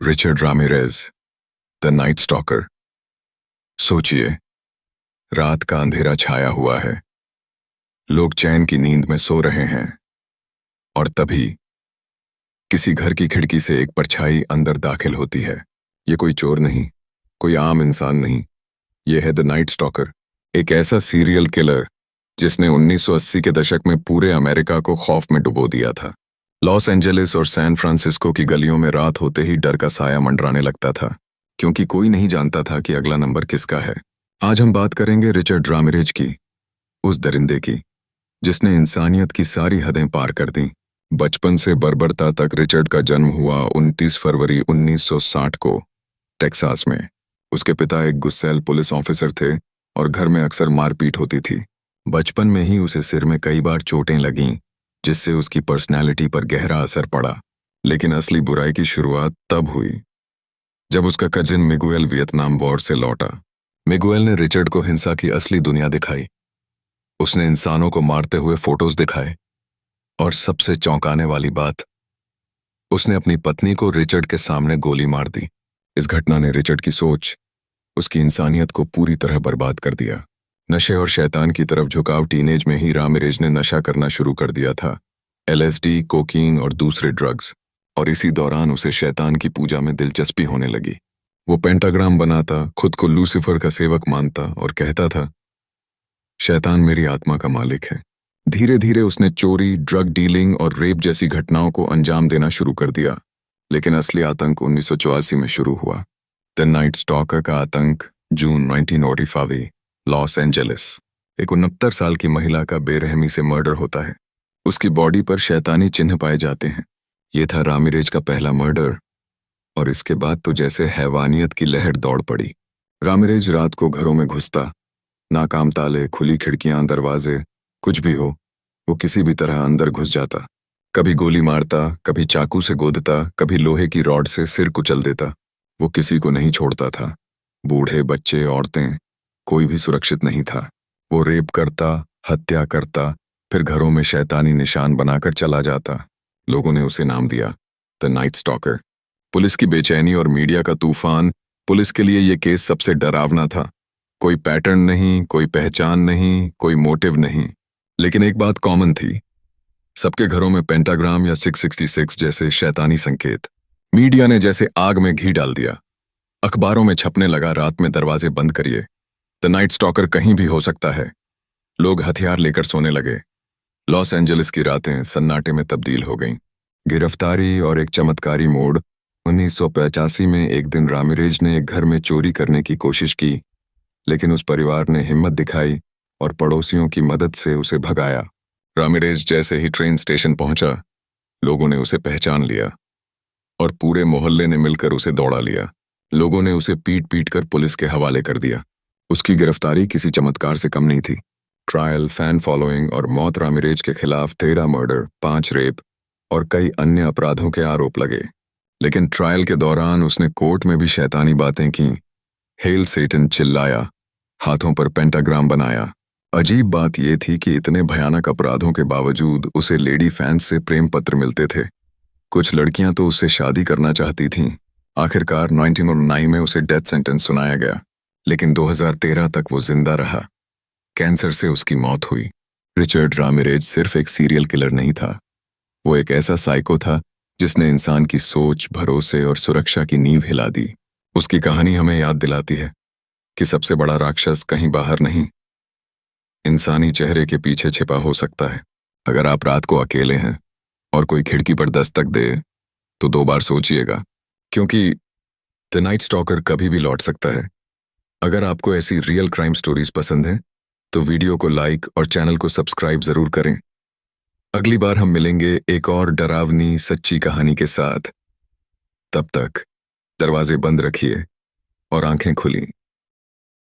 Richard Ramirez, the night stalker. सोचिए, रात का अंधेरा छाया हुआ है, लोग चैन की नींद में सो रहे हैं, और तभी किसी घर की खिड़की से एक परछाई अंदर दाखिल होती है। ये कोई चोर नहीं, कोई आम इंसान नहीं, ये है द नाइट स्टॉकर, एक ऐसा सीरियल किलर जिसने 1980 के दशक में पूरे अमेरिका को खौफ में डुबो दिया था। लॉस एंजेलिस और सैन फ्रांसिस्को की गलियों में रात होते ही डर का साया मंडराने लगता था, क्योंकि कोई नहीं जानता था कि अगला नंबर किसका है। आज हम बात करेंगे रिचर्ड रामिरेज की, उस दरिंदे की जिसने इंसानियत की सारी हदें पार कर दी। बचपन से बर्बरता तक रिचर्ड का जन्म हुआ 29 फरवरी 1960 को टेक्सास में। उसके पिता एक गुस्सैल पुलिस ऑफिसर थे और घर में अक्सर मारपीट होती थी। बचपन में ही उसे सिर में कई बार चोटें लगीं, जिससे उसकी पर्सनैलिटी पर गहरा असर पड़ा। लेकिन असली बुराई की शुरुआत तब हुई जब उसका कजिन मिगुएल वियतनाम वॉर से लौटा। मिगुएल ने रिचर्ड को हिंसा की असली दुनिया दिखाई। उसने इंसानों को मारते हुए फोटोज दिखाए, और सबसे चौंकाने वाली बात, उसने अपनी पत्नी को रिचर्ड के सामने गोली मार दी। इस घटना ने रिचर्ड की सोच, उसकी इंसानियत को पूरी तरह बर्बाद कर दिया। नशे और शैतान की तरफ झुकाव टीनेज में ही रामिरेज ने नशा करना शुरू कर दिया था, LSD, कोकीन और दूसरे ड्रग्स। और इसी दौरान उसे शैतान की पूजा में दिलचस्पी होने लगी। वो पेंटाग्राम बनाता, खुद को लूसीफर का सेवक मानता और कहता था, शैतान मेरी आत्मा का मालिक है। धीरे धीरे उसने चोरी, ड्रग डीलिंग और रेप जैसी घटनाओं को अंजाम देना शुरू कर दिया। लेकिन असली आतंक 1984 में शुरू हुआ। द नाइट स्टॉकर का आतंक, जून 1945, लॉस एंजेलिस। एक 69 साल की महिला का बेरहमी से मर्डर होता है। उसकी बॉडी पर शैतानी चिन्ह पाए जाते हैं। यह था रामिरेज का पहला मर्डर, और इसके बाद तो जैसे हैवानियत की लहर दौड़ पड़ी। रामिरेज रात को घरों में घुसता, नाकाम ताले, खुली खिड़कियां, दरवाजे, कुछ भी हो, वो किसी भी तरह अंदर घुस जाता। कभी गोली मारता, कभी चाकू से गोदता, कभी लोहे की रॉड से सिर कुचल देता। वो किसी को नहीं छोड़ता था, बूढ़े, बच्चे, औरतें, कोई भी सुरक्षित नहीं था। वो रेप करता, हत्या करता, फिर घरों में शैतानी निशान बनाकर चला जाता। लोगों ने उसे नाम दिया द नाइट स्टॉकर। पुलिस की बेचैनी और मीडिया का तूफान, पुलिस के लिए ये केस सबसे डरावना था। कोई पैटर्न नहीं, कोई पहचान नहीं, कोई मोटिव नहीं। लेकिन एक बात कॉमन थी, सबके घरों में पेंटाग्राम या 666 जैसे शैतानी संकेत। मीडिया ने जैसे आग में घी डाल दिया। अखबारों में छपने लगा, रात में दरवाजे बंद करिए, द नाइट स्टॉकर कहीं भी हो सकता है। लोग हथियार लेकर सोने लगे। लॉस एंजेलिस की रातें सन्नाटे में तब्दील हो गईं। गिरफ्तारी और एक चमत्कारी मोड़। 1985 में एक दिन रामिरेज ने एक घर में चोरी करने की कोशिश की, लेकिन उस परिवार ने हिम्मत दिखाई और पड़ोसियों की मदद से उसे भगाया। रामिरेज जैसे ही ट्रेन स्टेशन पहुंचा, लोगों ने उसे पहचान लिया और पूरे मोहल्ले ने मिलकर उसे दौड़ा लिया। लोगों ने उसे पीट पीट कर पुलिस के हवाले कर दिया। उसकी गिरफ्तारी किसी चमत्कार से कम नहीं थी। ट्रायल, फैन फॉलोइंग और मौत। रामिरेज के खिलाफ 13 मर्डर, 5 रेप और कई अन्य अपराधों के आरोप लगे। लेकिन ट्रायल के दौरान उसने कोर्ट में भी शैतानी बातें की, हेल सेटन चिल्लाया, हाथों पर पेंटाग्राम बनाया। अजीब बात यह थी कि इतने भयानक अपराधों के बावजूद उसे लेडी फैंस से प्रेम पत्र मिलते थे। कुछ लड़कियां तो उससे शादी करना चाहती थीं। आखिरकार 1909 में उसे डेथ सेंटेंस सुनाया गया, लेकिन 2013 तक वो जिंदा रहा। कैंसर से उसकी मौत हुई। रिचर्ड रामिरेज सिर्फ एक सीरियल किलर नहीं था, वो एक ऐसा साइको था जिसने इंसान की सोच, भरोसे और सुरक्षा की नींव हिला दी। उसकी कहानी हमें याद दिलाती है कि सबसे बड़ा राक्षस कहीं बाहर नहीं, इंसानी चेहरे के पीछे छिपा हो सकता है। अगर आप रात को अकेले हैं और कोई खिड़की पर दस्तक दे, तो 2 बार सोचिएगा, क्योंकि द नाइट स्टॉकर कभी भी लौट सकता है। अगर आपको ऐसी रियल क्राइम स्टोरीज पसंद हैं, तो वीडियो को लाइक और चैनल को सब्सक्राइब जरूर करें। अगली बार हम मिलेंगे एक और डरावनी सच्ची कहानी के साथ। तब तक दरवाजे बंद रखिए और आंखें खुली।